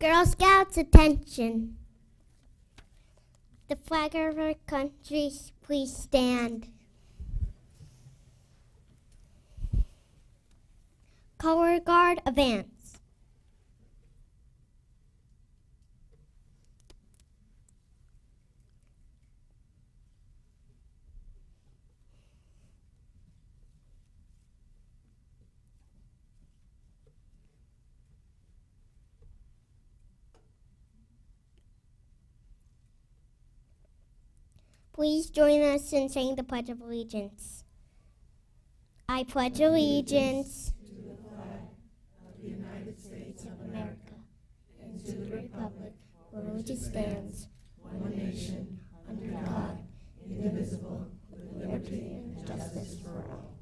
Girl Scouts, attention. The flag of our country, please stand. Color guard, advance. Please join us in saying the Pledge of Allegiance. I pledge allegiance to the flag of the United States of America and to the republic for which it stands, one nation, under God, indivisible, with liberty and justice for all.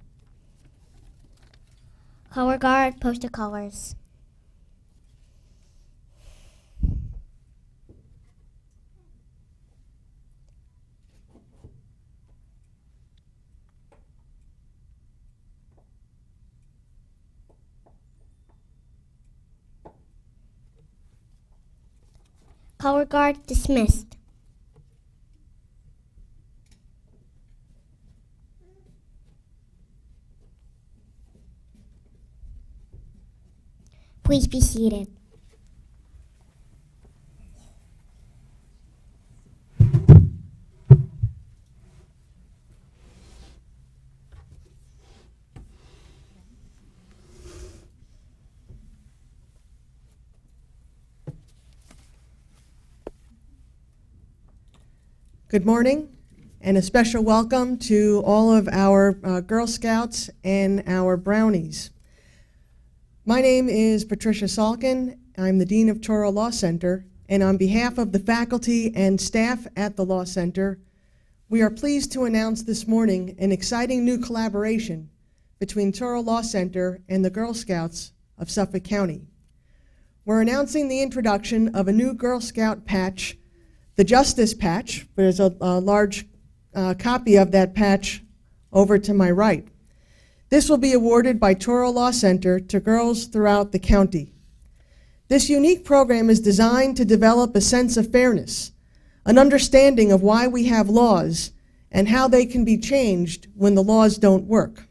Color guard, post the colors. Color guard dismissed. Please be seated. Good morning, and a special welcome to all of our Girl Scouts and our Brownies. My name is Patricia Salkin. I'm the Dean of Touro Law Center, and on behalf of the faculty and staff at the Law Center, we are pleased to announce this morning an exciting new collaboration between Touro Law Center and the Girl Scouts of Suffolk County. We're announcing the introduction of a new Girl Scout patch, the Justice Patch. There's a large copy of that patch over to my right. This will be awarded by Touro Law Center to girls throughout the county. This unique program is designed to develop a sense of fairness, an understanding of why we have laws and how they can be changed when the laws don't work.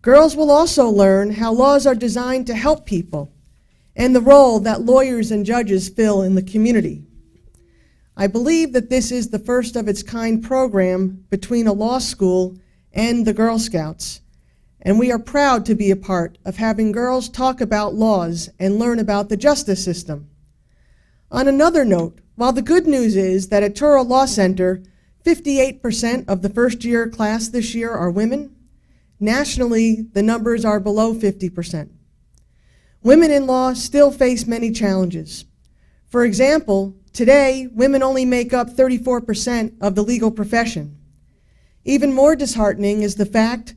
Girls will also learn how laws are designed to help people and the role that lawyers and judges fill in the community. I believe that this is the first of its kind program between a law school and the Girl Scouts, and we are proud to be a part of having girls talk about laws and learn about the justice system. On another note, while the good news is that at Touro Law Center, 58% of the first-year class this year are women, nationally the numbers are below 50%. Women in law still face many challenges. For example, today, women only make up 34% of the legal profession. Even more disheartening is the fact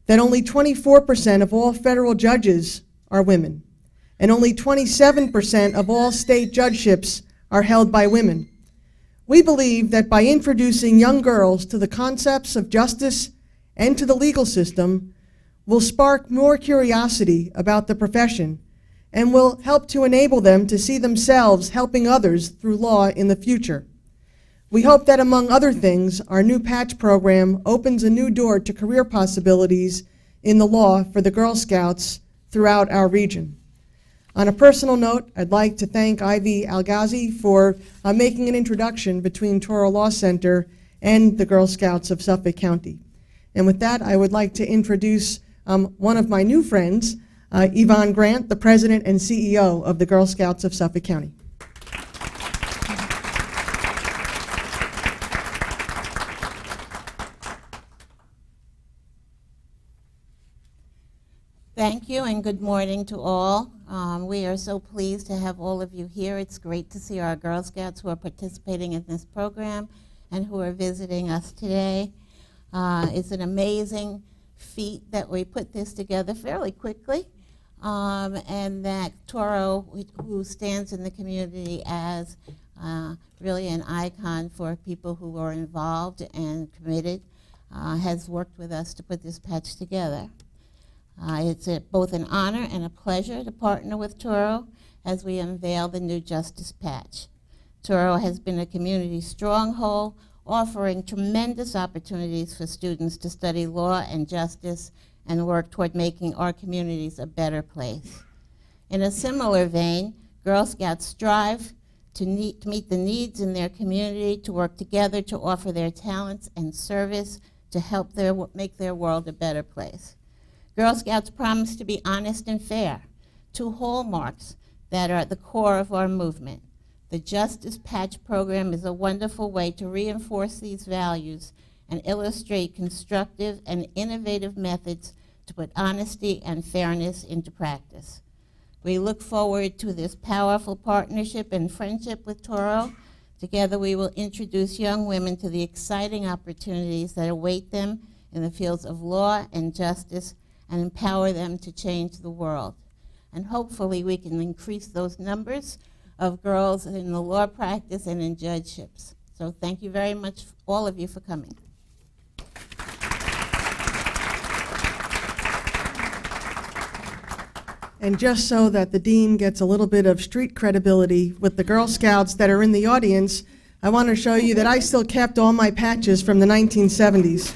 that only 24% of all federal judges are women, and only 27% of all state judgeships are held by women. We believe that by introducing young girls to the concepts of justice and to the legal system, will spark more curiosity about the profession and will help to enable them to see themselves helping others through law in the future. We hope that, among other things, our new patch program opens a new door to career possibilities in the law for the Girl Scouts throughout our region. On a personal note, I'd like to thank Ivy Algazi for making an introduction between Touro Law Center and the Girl Scouts of Suffolk County. And with that, I would like to introduce one of my new friends, Yvonne Grant, the President and CEO of the Girl Scouts of Suffolk County. Thank you and good morning to all. We are so pleased to have all of you here. It's great to see our Girl Scouts who are participating in this program and who are visiting us today. It's an amazing feat that we put this together fairly quickly. And that Touro, who stands in the community as really an icon for people who are involved and committed, has worked with us to put this patch together. It's both an honor and a pleasure to partner with Touro as we unveil the new Justice Patch. Touro has been a community stronghold, offering tremendous opportunities for students to study law and justice and work toward making our communities a better place. In a similar vein, Girl Scouts strive to meet the needs in their community, to work together to offer their talents and service to help make their world a better place. Girl Scouts promise to be honest and fair, two hallmarks that are at the core of our movement. The Justice Patch program is a wonderful way to reinforce these values and illustrate constructive and innovative methods to put honesty and fairness into practice. We look forward to this powerful partnership and friendship with Touro. Together we will introduce young women to the exciting opportunities that await them in the fields of law and justice and empower them to change the world. And hopefully we can increase those numbers of girls in the law practice and in judgeships. So thank you very much, all of you, for coming. And just so that the dean gets a little bit of street credibility with the Girl Scouts that are in the audience, I want to show you that I still kept all my patches from the 1970s.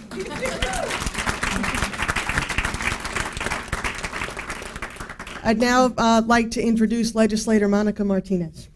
I'd now like to introduce Legislator Monica Martinez.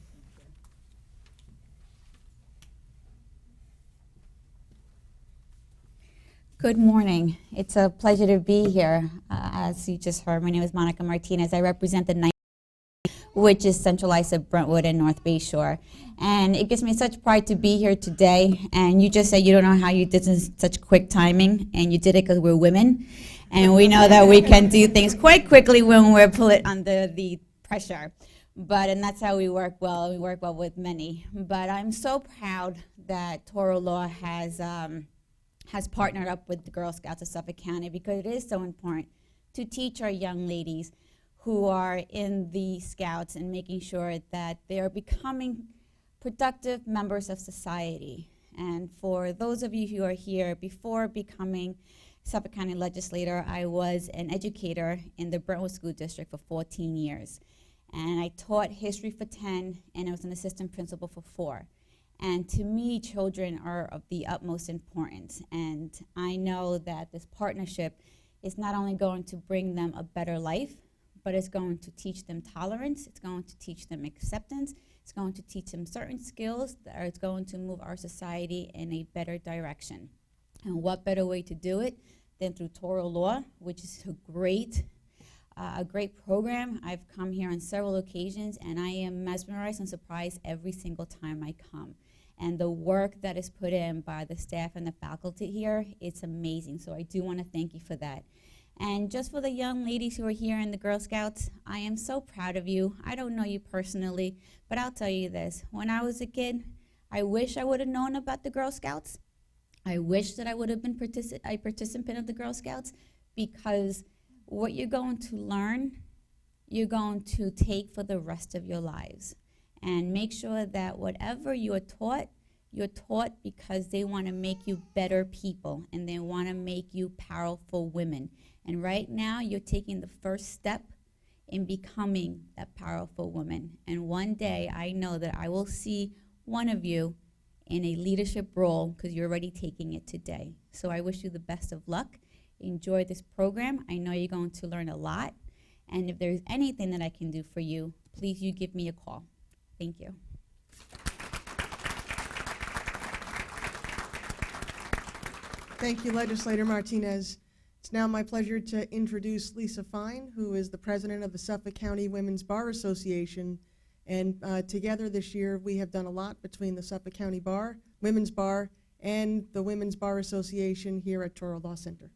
Good morning. It's a pleasure to be here. As you just heard, my name is Monica Martinez. I represent the 9th, which is Central Islip of Brentwood and North Bayshore. And it gives me such pride to be here today. And you just said you don't know how you did this in such quick timing, and you did it because we're women. And we know that we can do things quite quickly when we're put under the pressure. And that's how we work well. We work well with many. But I'm so proud that Touro Law has partnered up with the Girl Scouts of Suffolk County, because it is so important to teach our young ladies who are in the Scouts and making sure that they are becoming productive members of society. And for those of you who are here, before becoming Suffolk County legislator, I was an educator in the Brentwood School District for 14 years. And I taught history for 10, and I was an assistant principal for 4. And to me, children are of the utmost importance. And I know that this partnership is not only going to bring them a better life, but it's going to teach them tolerance, it's going to teach them acceptance, it's going to teach them certain skills that are going to move our society in a better direction. And what better way to do it than through Touro Law, which is a great program. I've come here on several occasions, and I am mesmerized and surprised every single time I come. And the work that is put in by the staff and the faculty here, it's amazing. So I do want to thank you for that. And just for the young ladies who are here in the Girl Scouts, I am so proud of you. I don't know you personally, but I'll tell you this. When I was a kid, I wish I would have known about the Girl Scouts. I wish that I would have been a participant of the Girl Scouts, because what you're going to learn, you're going to take for the rest of your lives. And make sure that whatever you're taught because they want to make you better people, and they want to make you powerful women. And right now, you're taking the first step in becoming that powerful woman. And one day, I know that I will see one of you in a leadership role, because you're already taking it today. So I wish you the best of luck. Enjoy this program. I know you're going to learn a lot. And if there's anything that I can do for you, please you give me a call. Thank you. Thank you, Legislator Martinez. It's now my pleasure to introduce Lisa Fine, who is the president of the Suffolk County Women's Bar Association. And together this year, we have done a lot between the Suffolk County Bar, Women's Bar, and the Women's Bar Association here at Touro Law Center.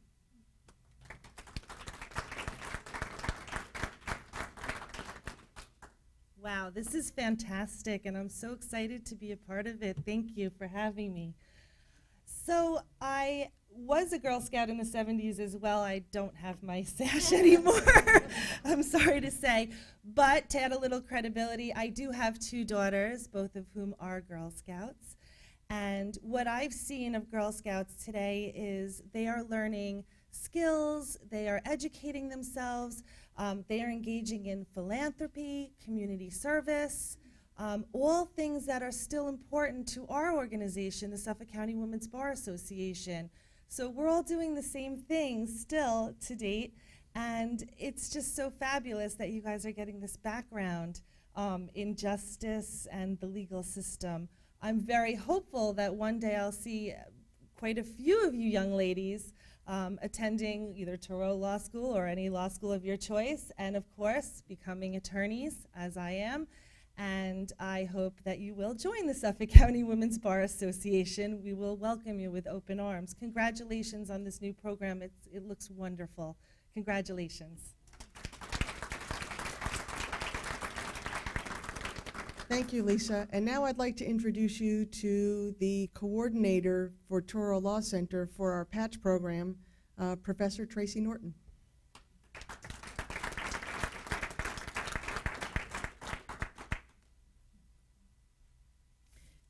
Wow, this is fantastic, and I'm so excited to be a part of it. Thank you for having me. So I was a Girl Scout in the 70s as well. I don't have my sash anymore, I'm sorry to say. But to add a little credibility, I do have 2 daughters, both of whom are Girl Scouts. And what I've seen of Girl Scouts today is they are learning skills, they are educating themselves, they are engaging in philanthropy, community service, all things that are still important to our organization, the Suffolk County Women's Bar Association. So we're all doing the same thing still to date, and it's just so fabulous that you guys are getting this background in justice and the legal system. I'm very hopeful that one day I'll see quite a few of you young ladies attending either Touro Law School or any law school of your choice, and of course becoming attorneys, as I am. And I hope that you will join the Suffolk County Women's Bar Association. We will welcome you with open arms. Congratulations on this new program. It looks wonderful. Congratulations. Thank you, Lisa. And now I'd like to introduce you to the coordinator for Touro Law Center for our patch program, Professor Tracy Norton.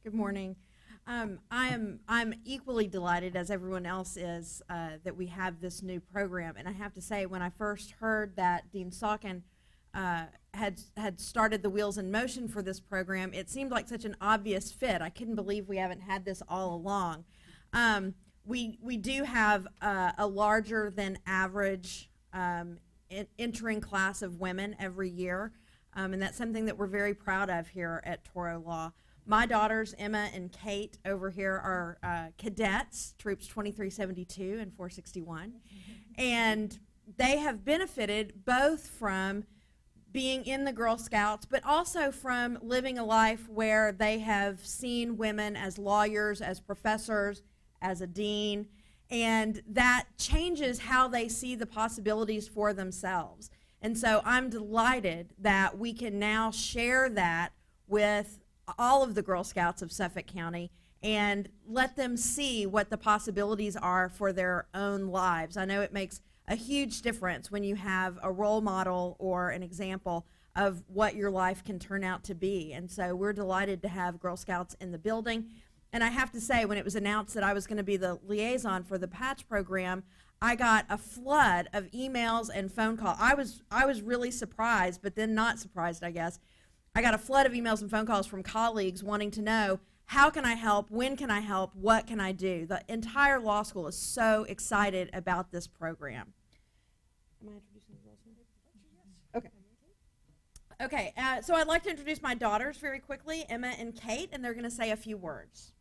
Good morning. I'm equally delighted, as everyone else is, that we have this new program. And I have to say, when I first heard that Dean Salkin had started the wheels in motion for this program, it seemed like such an obvious fit. I couldn't believe we haven't had this all along. We do have a larger than average entering class of women every year, and that's something that we're very proud of here at Touro Law. My daughters, Emma and Kate, over here are cadets, troops 2372 and 461, and they have benefited both from being in the Girl Scouts, but also from living a life where they have seen women as lawyers, as professors, as a dean, and that changes how they see the possibilities for themselves. And so I'm delighted that we can now share that with all of the Girl Scouts of Suffolk County and let them see what the possibilities are for their own lives. I know it makes a huge difference when you have a role model or an example of what your life can turn out to be. And so we're delighted to have Girl Scouts in the building. And I have to say, when it was announced that I was going to be the liaison for the patch program, I got a flood of emails and phone calls. I was really surprised, but then not surprised, I guess. I got a flood of emails and phone calls from colleagues wanting to know, how can I help? When can I help? What can I do? The entire law school is so excited about this program. Am I introducing the girls now? Okay. Okay, so I'd like to introduce my daughters very quickly, Emma and Kate, and they're going to say a few words.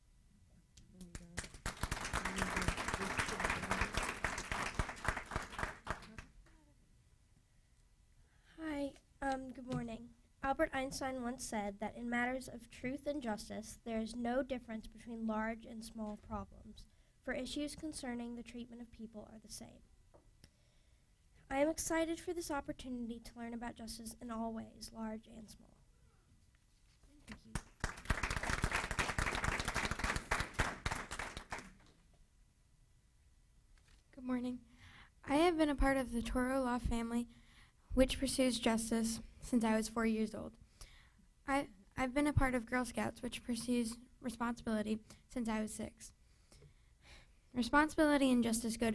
Hi, good morning. Albert Einstein once said that in matters of truth and justice, there is no difference between large and small problems, for issues concerning the treatment of people are the same. I am excited for this opportunity to learn about justice in all ways, large and small. Thank you. Good morning. I have been a part of the Touro Law family, which pursues justice since I was 4 years old. I've been a part of Girl Scouts, which pursues responsibility since I was 6. Responsibility and justice go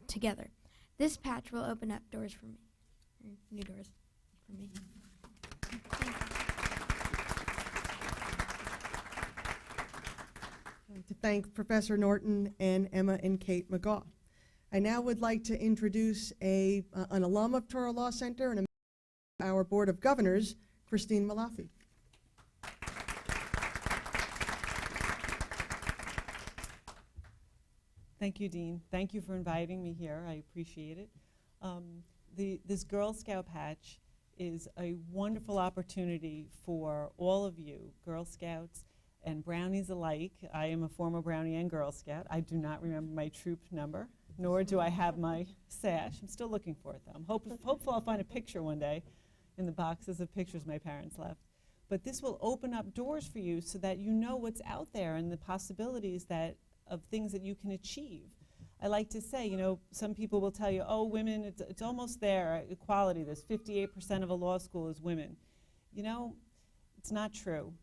together. This patch will open up doors for me, or new doors for me. I'd like to thank Professor Norton and Emma and Kate McGaugh. I now would like to introduce an alum of Touro Law Center and our Board of Governors, Christine Malafi. Thank you, Dean. Thank you for inviting me here. I appreciate it. This Girl Scout patch is a wonderful opportunity for all of you, Girl Scouts and Brownies alike. I am a former Brownie and Girl Scout. I do not remember my troop number, nor do I have my sash. I'm still looking for it, though. I'm hopeful I'll find a picture one day in the boxes of pictures my parents left. But this will open up doors for you so that you know what's out there and the possibilities of things that you can achieve. I like to say, you know, some people will tell you, oh, women, it's almost there, equality, there's 58% of a law school is women. You know, it's not true,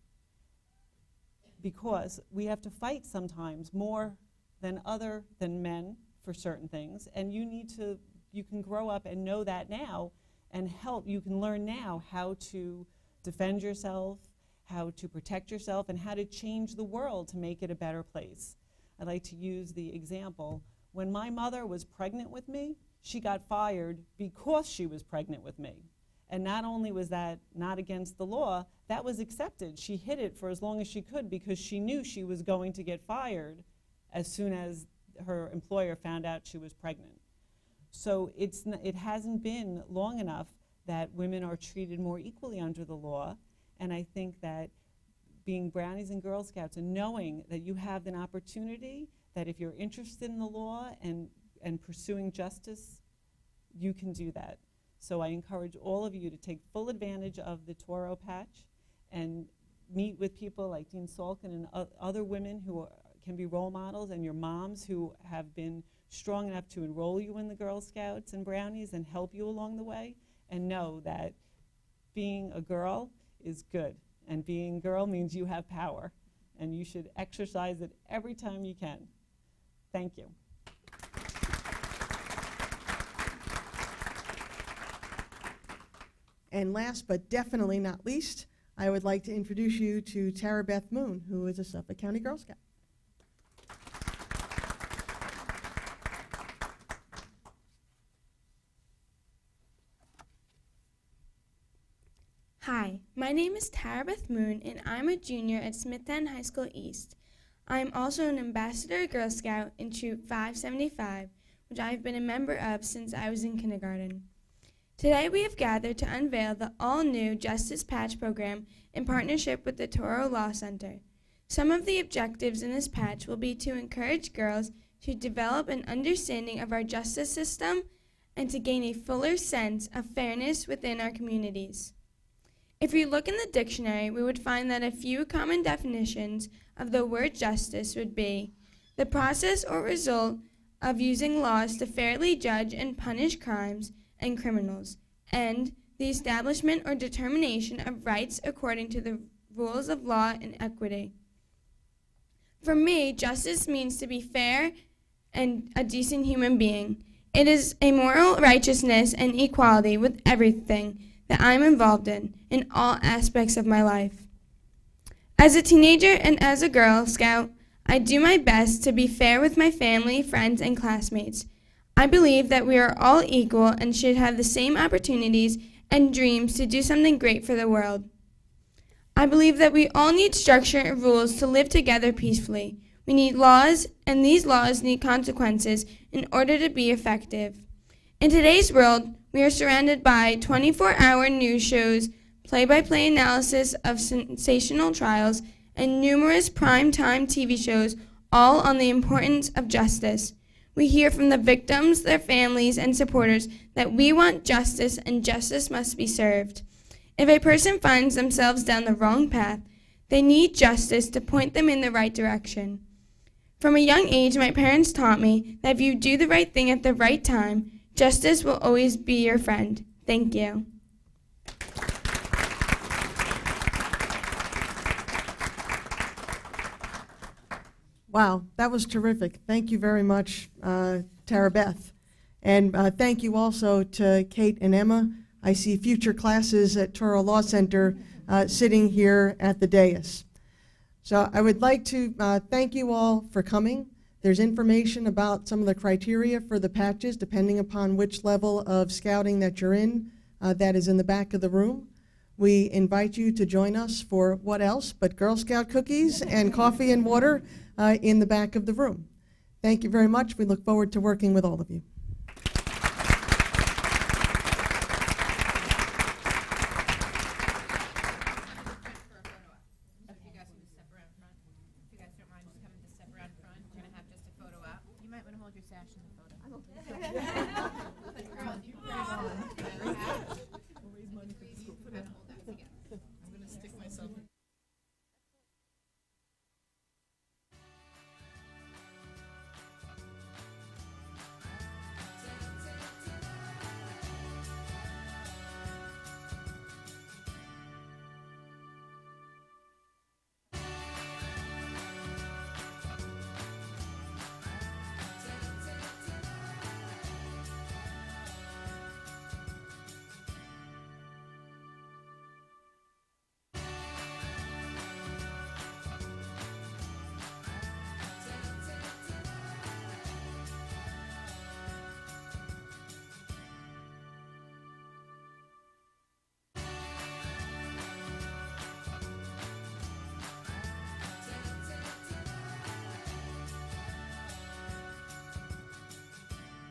because we have to fight sometimes more than men for certain things, and you can grow up and know that now and help. You can learn now how to defend yourself, how to protect yourself, and how to change the world to make it a better place. I like to use the example, when my mother was pregnant with me, she got fired because she was pregnant with me. And not only was that not against the law, that was accepted. She hid it for as long as she could because she knew she was going to get fired as soon as her employer found out she was pregnant. So it hasn't been long enough that women are treated more equally under the law. And I think that being Brownies and Girl Scouts and knowing that you have an opportunity, that if you're interested in the law and pursuing justice, you can do that. So I encourage all of you to take full advantage of the Touro patch and meet with people like Dean Salkin and other women who can be role models, and your moms who have been strong enough to enroll you in the Girl Scouts and Brownies and help you along the way, and know that being a girl is good, and being a girl means you have power, and you should exercise it every time you can. Thank you. And last but definitely not least, I would like to introduce you to Tara Beth Moon, who is a Suffolk County Girl Scout. Hi, my name is Tara Beth Moon, and I'm a junior at Smith End High School East. I am also an ambassador Girl Scout in Troop 575, which I have been a member of since I was in kindergarten. Today we have gathered to unveil the all-new Justice Patch program in partnership with the Touro Law Center. Some of the objectives in this patch will be to encourage girls to develop an understanding of our justice system and to gain a fuller sense of fairness within our communities. If we look in the dictionary, we would find that a few common definitions of the word justice would be the process or result of using laws to fairly judge and punish crimes and criminals, and the establishment or determination of rights according to the rules of law and equity. For me, justice means to be fair and a decent human being. It is a moral righteousness and equality with everything that I'm involved in all aspects of my life. As a teenager and as a Girl Scout, I do my best to be fair with my family, friends, and classmates. I believe that we are all equal and should have the same opportunities and dreams to do something great for the world. I believe that we all need structure and rules to live together peacefully. We need laws, and these laws need consequences in order to be effective. In today's world, we are surrounded by 24-hour news shows, play-by-play analysis of sensational trials, and numerous prime-time TV shows, all on the importance of justice. We hear from the victims, their families, and supporters that we want justice and justice must be served. If a person finds themselves down the wrong path, they need justice to point them in the right direction. From a young age, my parents taught me that if you do the right thing at the right time, justice will always be your friend. Thank you. Wow, that was terrific. Thank you very much, Tara Beth. And thank you also to Kate and Emma. I see future classes at Touro Law Center sitting here at the dais. So I would like to thank you all for coming. There's information about some of the criteria for the patches, depending upon which level of scouting that you're in, that is in the back of the room. We invite you to join us for what else but Girl Scout cookies and coffee and water in the back of the room. Thank you very much. We look forward to working with all of you.